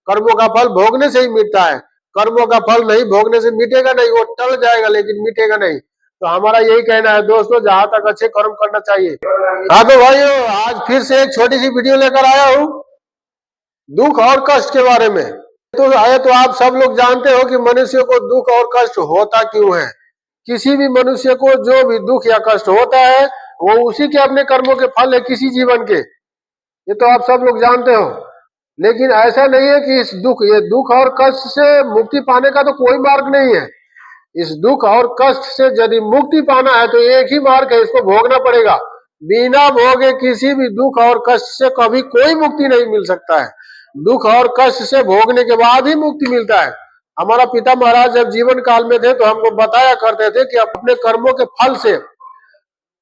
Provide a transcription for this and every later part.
कर्मों का फल भोगने से ही मिटता है। कर्मों का फल नहीं भोगने से मिटेगा नहीं, वो टल जाएगा लेकिन मिटेगा नहीं। तो हमारा यही कहना है दोस्तों, जहां तक अच्छे कर्म करना चाहिए। हाँ तो भाइयों, आज फिर से एक छोटी सी वीडियो लेकर आया हूँ दुख और कष्ट के बारे में। तो आप सब लोग जानते हो कि मनुष्य को दुख और कष्ट होता क्यों है। किसी भी मनुष्य को जो भी दुख या कष्ट होता है वो उसी के अपने कर्मों के फल है, किसी जीवन के। ये तो आप सब लोग जानते हो। लेकिन ऐसा नहीं है कि ये दुख और कष्ट से मुक्ति पाने का तो कोई मार्ग नहीं है। इस दुख और कष्ट से यदि मुक्ति पाना है तो एक ही मार्ग है, इसको भोगना पड़ेगा। बिना भोगे किसी भी दुख और कष्ट से कभी कोई मुक्ति नहीं मिल सकता है। दुख और कष्ट से भोगने के बाद ही मुक्ति मिलता है। हमारा पिता महाराज जब जीवन काल में थे तो हमको बताया करते थे कि अपने कर्मों के फल से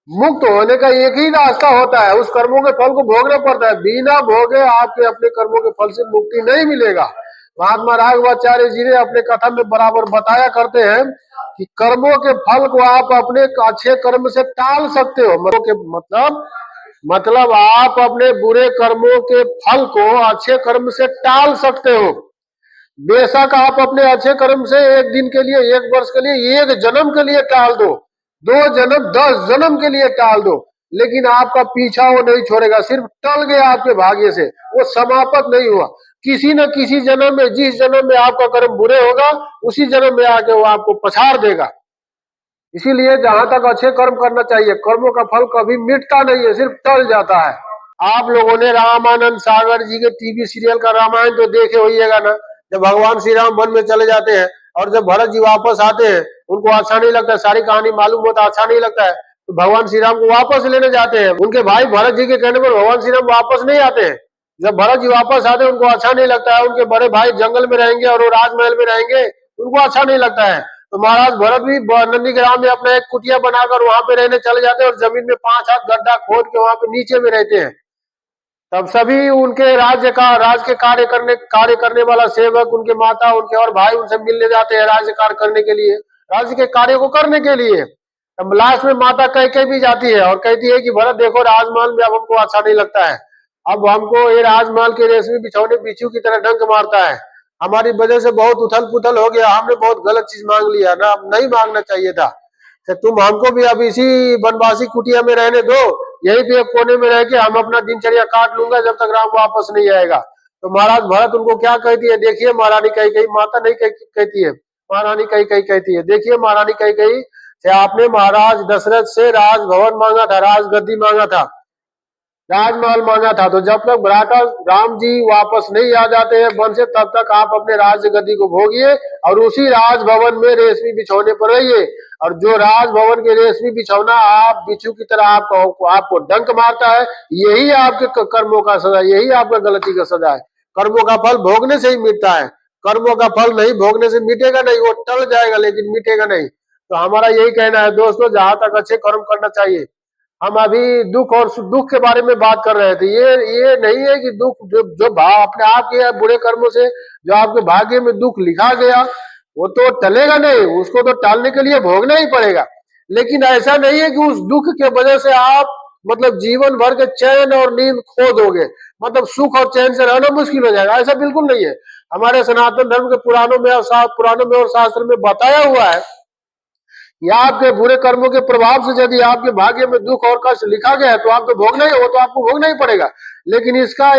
मुक्त होने का एक ही रास्ता होता है, उस कर्मों के फल को भोगना पड़ता है। बिना भोगे आपके अपने कर्मों के फल से मुक्ति नहीं मिलेगा। महात्मा राघवाचार्य जी ने अपने कथा में बराबर बताया करते हैं कि कर्मों के फल को आप अपने अच्छे कर्म से टाल सकते हो। मतलब आप अपने बुरे कर्मों के फल को अच्छे कर्म से टाल सकते हो। बेशक आप अपने अच्छे कर्म से एक दिन के लिए, एक वर्ष के लिए, एक जन्म के लिए टाल दो, 2 जन्म, 10 जन्म के लिए टाल दो, लेकिन आपका पीछा वो नहीं छोड़ेगा। सिर्फ टल गया आपके भाग्य से, वो समाप्त नहीं हुआ। किसी न किसी जन्म में, जिस जन्म में आपका कर्म बुरे होगा उसी जन्म में आके वो आपको पछाड़ देगा। इसीलिए जहां तक अच्छे कर्म करना चाहिए। कर्मों का फल कभी मिटता नहीं है, सिर्फ टल जाता है। आप लोगों ने रामानंद सागर जी के टीवी सीरियल का रामायण तो देखे होइएगा ना। जब भगवान श्री राम वन में चले जाते हैं और जब भरत जी वापस आते हैं, उनको अच्छा नहीं लगता, सारी कहानी मालूम होता, अच्छा नहीं लगता है, तो भगवान श्री राम को वापस लेने जाते हैं। उनके भाई भरत जी के कहने पर भगवान श्री राम वापस नहीं आते हैं। जब भरत जी वापस आते हैं उनको अच्छा नहीं लगता है, उनके बड़े भाई जंगल में रहेंगे और वो राजमहल में रहेंगे, उनको अच्छा नहीं लगता है। तो महाराज भरत भी नंदी ग्राम में अपना एक कुटिया बनाकर वहां पे रहने चले जाते हैं और जमीन में 5 हाथ गड्ढा खोद के वहां पे नीचे में रहते हैं। तब सभी उनके राज के कार्य करने वाला सेवक, उनके माता, उनके और भाई उनसे मिलने जाते हैं राज्य कार्य करने के लिए, राज्य के कार्य को करने के लिए। तब लास्ट में माता कह भी जाती है और कहती है कि भरत देखो, राजमहल में अब हमको अच्छा नहीं लगता है। अब हमको ये राजमहल के रेशमी बिछौने बिच्छू की तरह डंक मारता है। हमारी वजह से बहुत उथल पुथल हो गया, हमने बहुत गलत चीज मांग लिया ना, अब नहीं मांगना चाहिए था। तो तुम हमको भी अब इसी बनवासी कुटिया में रहने दो, यहीं पे एक कोने में रह के हम अपना दिनचर्या काट लूंगा जब तक राम वापस नहीं आएगा। तो महाराज भरत उनको क्या कहती है, देखिए महारानी कही माता नहीं कहती है, महारानी कही कहती है, देखिए महारानी कही से आपने महाराज दशरथ से राजभवन मांगा था, राजगद्दी मांगा था, राजमहल मांगा था। तो जब तक भ्राता राम जी वापस नहीं आ जाते हैं वन से, तब तक आप अपने राज्य गद्दी को भोगिए और उसी राजभवन में रेशमी बिछौने पर रहिए। और जो राजभवन के रेशमी बिछौना आप बिच्छू की तरह आपको डंक मारता है, यही आपके कर्मों का सजा, यही आपका गलती का सजा है। कर्मों का फल भोगने से ही मिटता है। कर्मों का फल नहीं भोगने से मिटेगा नहीं, वो टल जाएगा लेकिन मिटेगा नहीं। तो हमारा यही कहना है दोस्तों, जहां तक अच्छे कर्म करना चाहिए। हम अभी दुख के बारे में बात कर रहे थे। ये नहीं है कि दुख जो भाव अपने आप के बुरे कर्मों से जो आपके भाग्य में दुख लिखा गया वो तो टलेगा नहीं, उसको तो टालने के लिए भोगना ही पड़ेगा। लेकिन ऐसा नहीं है कि उस दुख के वजह से आप मतलब जीवन भर के चैन और नींद खो दोगे, मतलब सुख और चैन से रहना मुश्किल हो जाएगा, ऐसा बिल्कुल नहीं है। हमारे सनातन धर्म के पुराणों में और शास्त्र में बताया हुआ है या आपके बुरे कर्मों के प्रभाव से यदि आपके भाग्य में दुख और कष्ट लिखा गया है तो आपको भोगना ही, वो तो आपको भोगना ही पड़ेगा। लेकिन इसका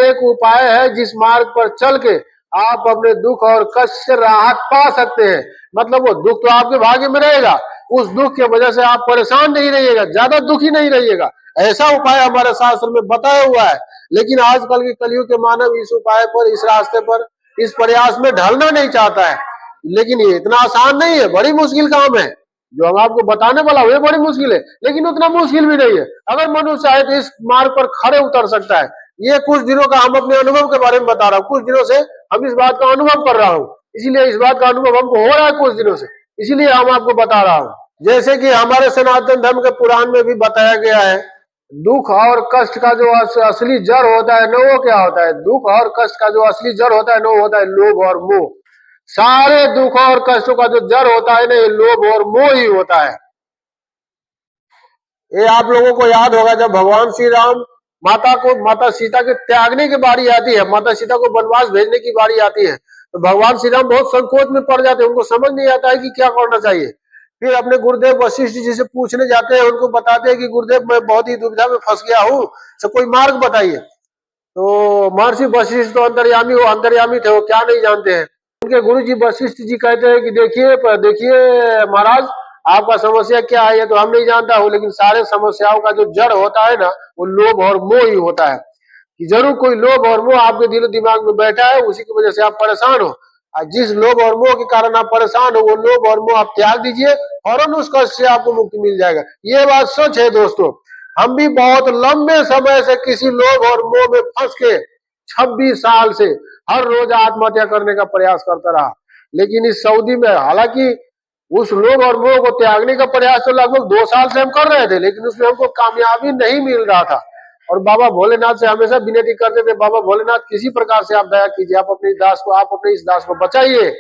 एक उपाय है, जिस मार्ग पर चल के आप अपने दुख और कष्ट से राहत पा सकते हैं। मतलब वो दुख तो आपके भाग्य में रहेगा, उस दुख की वजह से आप परेशान नहीं रहिएगा, ज्यादा दुखी नहीं रहिएगा। ऐसा उपाय हमारे शास्त्र में बताया हुआ है। लेकिन आजकल के कलयुग के मानव इस उपाय पर, इस रास्ते पर, इस प्रयास में ढलना नहीं चाहता है। लेकिन ये इतना आसान नहीं है, बड़ी मुश्किल काम है। जो हम आपको बताने वाला हुए बड़ी मुश्किल है, लेकिन उतना मुश्किल भी नहीं है। अगर मनुष्य चाहे तो इस मार्ग पर खड़े उतर सकता है। ये कुछ दिनों का हम अपने अनुभव के बारे में बता रहा हूँ, कुछ दिनों से हम इस बात का अनुभव कर रहा हूँ, इसीलिए इस बात का अनुभव हमको हो रहा है कुछ दिनों से, इसीलिए हम आपको बता रहा हूँ। जैसे कि हमारे सनातन धर्म के पुराण में भी बताया गया है, दुख और कष्ट का जो असली जड़ होता है न, वो क्या होता है? दुख और कष्ट का जो असली जड़ होता है न, वो होता है लोभ और मोह। सारे दुख और कष्टों का जो जड़ होता है ना, ये लोभ और मोह ही होता है। ये आप लोगों को याद होगा, जब भगवान श्री राम माता सीता के त्यागने की बारी आती है, माता सीता को वनवास भेजने की बारी आती है, तो भगवान श्री राम बहुत संकोच में पड़ जाते हैं, उनको समझ नहीं आता है कि क्या करना चाहिए। फिर अपने गुरुदेव वशिष्ठ जी से पूछने जाते हैं, उनको बताते हैं कि गुरुदेव मैं बहुत ही दुविधा में फंस गया हूँ, तो कोई मार्ग बताइए। तो महर्षि वशिष्ठ तो अंतर्यामी थे, वो क्या नहीं जानते हैं। उनके गुरु जी वशिष्ठ जी कहते हैं कि देखिए देखिए महाराज, आपका समस्या क्या है ये तो हम नहीं जानता हूँ, लेकिन सारे समस्याओं का जो जड़ होता है ना, वो लोभ और मोह ही होता है। कि जरूर कोई लोभ और मोह आपके दिलो दिमाग में बैठा है, उसी की वजह से आप परेशान हो। और जिस लोभ और मोह के कारण आप परेशान हो, वो लोभ और मोह आप त्याग दीजिए, फौरन उस कष्ट से आपको मुक्ति मिल जाएगा। ये बात सच है दोस्तों। हम भी बहुत लंबे समय से किसी लोभ और मोह में फंस के 26 साल से हर रोज आत्महत्या करने का प्रयास करता रहा। लेकिन इस सऊदी में, हालांकि उस लोभ और मोह को त्यागने का प्रयास तो लगभग 2 साल से हम कर रहे थे, लेकिन उसमें हमको कामयाबी नहीं मिल रहा था। और बाबा भोलेनाथ से हमेशा विनती करते थे, बाबा भोलेनाथ किसी प्रकार से आप दया कीजिए, आप अपने इस दास को बचाइए।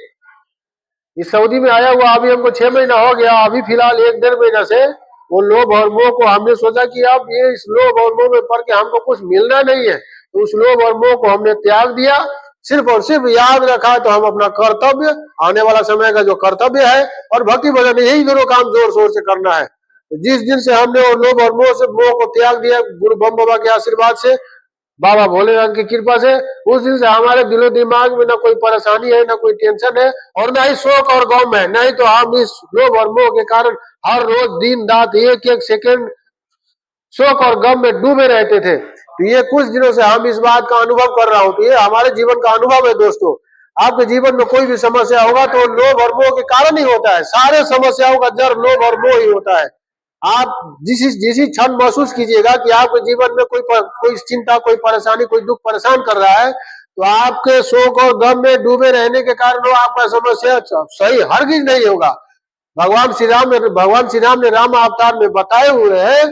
इस सऊदी में आया हुआ अभी हमको 6 महीना हो गया, अभी फिलहाल 1-1.5 महीना से वो लोभ और मोह को हमने सोचा कि अब ये इस लोभ और मोह में पड़ के हमको कुछ मिलना नहीं है, तो उस लोभ और मोह को हमने त्याग दिया। सिर्फ और सिर्फ याद रखा तो हम अपना कर्तव्य, आने वाला समय का जो कर्तव्य है और भक्ति भजन, यही दोनों काम जोर शोर से करना है। तो जिस दिन से हमने वो लोभ और मोह को त्याग दिया, गुरु बम बाबा के आशीर्वाद से, बाबा भोलेनाथ की कृपा से, उस दिन से हमारे दिलो दिमाग में ना कोई परेशानी है, ना कोई टेंशन है, और ना ही शोक और गम है। नहीं तो हम इस लोभ और मोह के कारण हर रोज दिन रात एक एक सेकंड शोक और गम में डूबे रहते थे। तो ये कुछ दिनों से हम इस बात का अनुभव कर रहा हूं, तो ये हमारे जीवन का अनुभव है दोस्तों। आपके जीवन में कोई भी समस्या होगा तो लोभ और मोह के कारण ही होता है। सारे समस्याओं का जड़ लोभ और मोह ही होता है। आप जिस क्षण महसूस कीजिएगा कि आपके जीवन में कोई चिंता, कोई परेशानी, कोई दुख परेशान कर रहा है, तो आपके शोक और गम में डूबे रहने के कारण वो आपका समस्या सही हरगिज नहीं होगा। भगवान श्री राम ने राम अवतार में बताए हुए हैं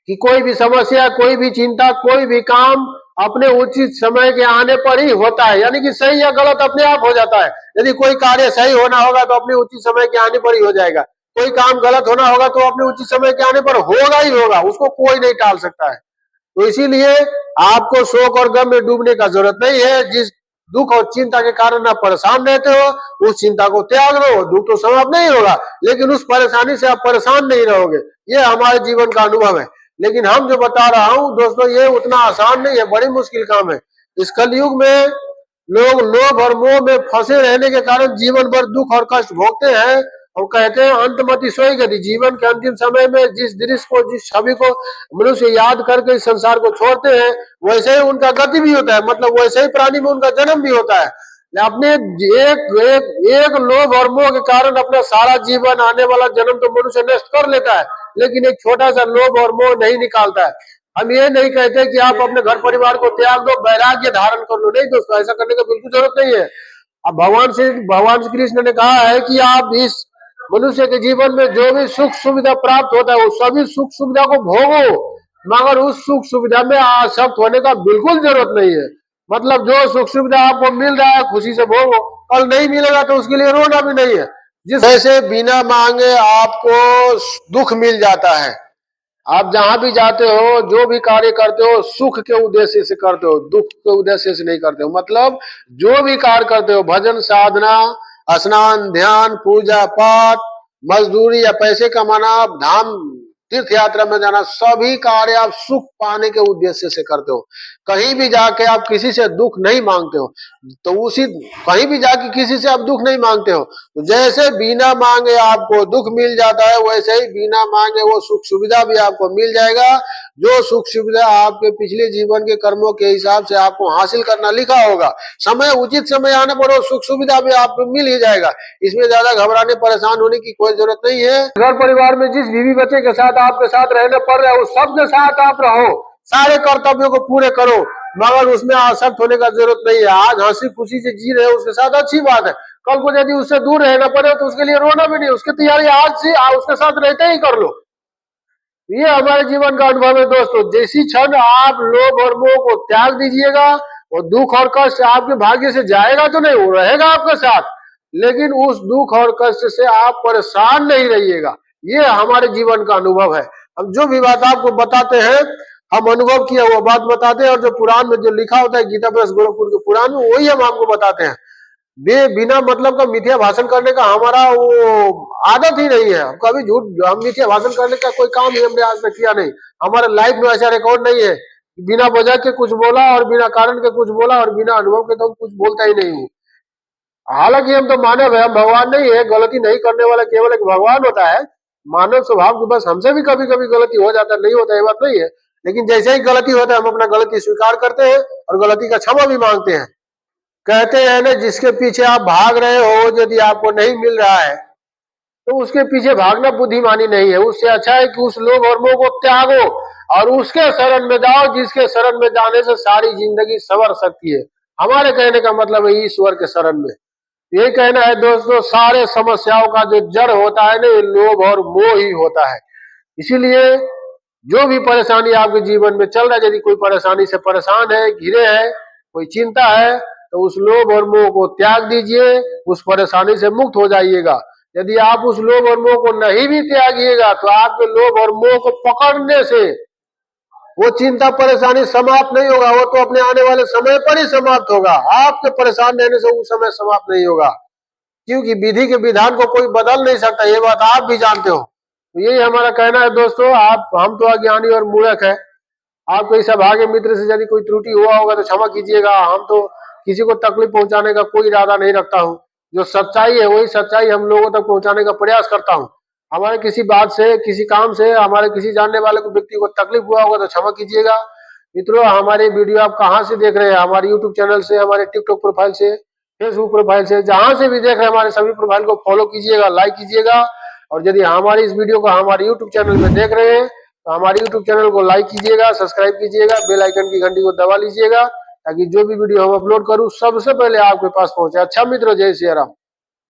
कि कोई भी समस्या, कोई भी चिंता, कोई भी काम अपने उचित समय के आने पर ही होता है। यानी कि सही या गलत अपने आप हो जाता है। यदि कोई कार्य सही होना होगा तो अपने उचित समय के आने पर ही हो जाएगा, कोई काम गलत होना होगा तो अपने उचित समय के आने पर होगा ही होगा, उसको कोई नहीं टाल सकता है। तो इसीलिए आपको शोक और गम में डूबने का जरूरत नहीं है। जिस दुख और चिंता के कारण आप परेशान रहते हो, उस चिंता को त्याग दो, दुख तो समाप्त नहीं होगा, लेकिन उस परेशानी से आप परेशान नहीं रहोगे। ये हमारे जीवन का अनुभव है। लेकिन हम जो बता रहा हूं दोस्तों, ये उतना आसान नहीं है, बड़ी मुश्किल काम है। इस कलयुग में लोग लोभ और मोह में फंसे रहने के कारण जीवन भर दुख और कष्ट भोगते हैं, और कहते हैं अंतमति सोई गति। जीवन के अंतिम समय में जिस दृश्य को, जिस छवि को मनुष्य याद करके इस संसार को छोड़ते हैं, वैसे ही उनका गति भी होता है, मतलब वैसे ही प्राणी में उनका जन्म भी होता है। अपने एक लोभ और मोह के कारण अपना सारा जीवन, आने वाला जन्म तो मनुष्य नष्ट कर लेता है, लेकिन एक छोटा सा लोभ और मोह नहीं निकालता है। हम ये नहीं कहते कि आप अपने घर परिवार को त्याग दो, वैराग्य धारण कर लो, नहीं दोस्तों, ऐसा करने की बिल्कुल जरूरत नहीं है। अब भगवान श्री कृष्ण ने कहा है कि आप इस मनुष्य के जीवन में जो भी सुख सुविधा प्राप्त होता है, वो सभी सुख सुविधा को भोगो, मगर उस सुख सुविधा में आसक्त होने का बिल्कुल जरूरत नहीं है। मतलब जो सुख सुविधा आपको मिल रहा है खुशी से भोगो, कल नहीं मिलेगा तो उसके लिए रोना भी नहीं है। जिस वैसे बिना मांगे आपको दुख मिल जाता है। आप जहां भी जाते हो, जो भी कार्य करते हो, सुख के उद्देश्य से करते हो, दुख के उद्देश्य से नहीं करते हो। मतलब जो भी कार्य करते हो, भजन साधना, स्नान ध्यान, पूजा पाठ, मजदूरी या पैसे कमाना, धाम तीर्थ यात्रा में जाना, सभी कार्य आप सुख पाने के उद्देश्य से करते हो। कहीं भी जाके आप किसी से दुख नहीं मांगते हो, तो कहीं भी जाके किसी से आप दुख नहीं मांगते हो। तो जैसे बिना मांगे आपको दुख मिल जाता है, वैसे ही बिना मांगे वो सुख सुविधा भी आपको मिल जाएगा। जो सुख सुविधा आपके पिछले जीवन के कर्मों के हिसाब से आपको हासिल करना लिखा होगा, उचित समय आने पर वो सुख सुविधा भी आपको मिल ही जाएगा। इसमें ज्यादा घबराने परेशान होने की कोई जरूरत नहीं है। घर परिवार में जिस बीवी बच्चे के साथ आपके साथ रहना पड़ रहा है, उस सबके साथ आप रहो, सारे कर्तव्यों को पूरे करो, मगर उसमें आसक्त होने का जरूरत नहीं है। आज हंसी खुशी से जी रहे हो उसके साथ, अच्छी बात है। कल को यदि उससे दूर रहना पड़े तो उसके लिए रोना भी नहीं, उसकी तैयारी आज से उसके साथ रहते ही कर लो। ये हमारे जीवन का अनुभव है दोस्तों। जैसी क्षण आप लोभ और मोह को त्याग दीजिएगा, वो दुख और कष्ट आपके भाग्य से जाएगा तो नहीं, वो रहेगा आपके साथ, लेकिन उस दुख और कष्ट से आप परेशान नहीं रहिएगा। ये हमारे जीवन का अनुभव है। हम जो भी बात आपको बताते हैं हम अनुभव किया हुआ बात बताते हैं, और जो पुराण में जो लिखा होता है गीता प्रेस गोरखपुर के पुराण में, वही हम आपको बताते हैं। बिना मतलब का मिथ्या भाषण करने का हमारा वो आदत ही नहीं है। हम कभी हम मिथ्या भाषण करने का कोई काम ही हमने आज तक किया नहीं। हमारे लाइफ में ऐसा रिकॉर्ड नहीं है बिना वजह के कुछ बोला और बिना कारण के कुछ बोला और बिना अनुभव के तो हम कुछ बोलता ही नहीं हूँ। हालांकि हम तो मानव है, हम भगवान नहीं है। गलती नहीं करने वाला केवल एक भगवान होता है। मानव स्वभाव के बस हमसे भी कभी कभी गलती हो जाता है, नहीं होता है बात नहीं है। लेकिन जैसे ही गलती होता है हम अपना गलती स्वीकार करते हैं और गलती का क्षमा भी मांगते हैं। कहते हैं ना, जिसके पीछे आप भाग रहे हो यदि आपको नहीं मिल रहा है तो उसके पीछे भागना बुद्धिमानी नहीं है। उससे अच्छा है कि उस लोभ और मोह को त्यागो और उसके शरण में जाओ, जिसके शरण में जाने से सारी जिंदगी संवर सकती है। हमारे कहने का मतलब है ईश्वर के शरण में। ये कहना है दोस्तों, सारे समस्याओं का जो जड़ होता है ना, ये लोभ और मोह ही होता है। इसीलिए जो भी परेशानी आपके जीवन में चल रहा है, यदि कोई परेशानी से परेशान है, घिरे है, कोई चिंता है, तो उस लोभ और मोह को त्याग दीजिए, उस परेशानी से मुक्त हो जाइएगा। यदि आप उस लोभ और मोह को नहीं भी त्यागिएगा तो आपके लोभ और मोह को पकड़ने से वो चिंता परेशानी समाप्त नहीं होगा। वो तो अपने आने वाले समय पर ही समाप्त होगा। आपके परेशान रहने से वो समय समाप्त नहीं होगा, क्योंकि विधि के विधान को कोई बदल नहीं सकता। ये बात आप भी जानते हो। तो यही हमारा कहना है दोस्तों। हम तो अज्ञानी और मूर्ख है। आपको इस भाग्य मित्र से यदि कोई त्रुटि हुआ होगा तो क्षमा कीजिएगा। हम तो किसी को तकलीफ पहुंचाने का कोई इरादा नहीं रखता हूँ। जो सच्चाई है वही सच्चाई हम लोगों तक पहुंचाने का प्रयास करता हूँ। हमारे किसी बात से, किसी काम से, हमारे किसी जानने वाले को व्यक्ति को तकलीफ हुआ होगा तो क्षमा कीजिएगा। मित्रों, हमारी वीडियो आप कहाँ से देख रहे हैं? हमारे यूट्यूब चैनल से, हमारे टिकटॉक प्रोफाइल से, फेसबुक प्रोफाइल से, जहां से भी देख रहे हैं हमारे सभी प्रोफाइल को फॉलो कीजिएगा, लाइक कीजिएगा। और यदि हमारी इस वीडियो को हमारे यूट्यूब चैनल में देख रहे हैं तो हमारे यूट्यूब चैनल को लाइक कीजिएगा, सब्सक्राइब कीजिएगा, बेल आइकन की घंटी को दबा लीजिएगा, ताकि जो भी वीडियो हम अपलोड करूं सबसे पहले आपके पास पहुंचे। अच्छा मित्रों, जय श्री राम।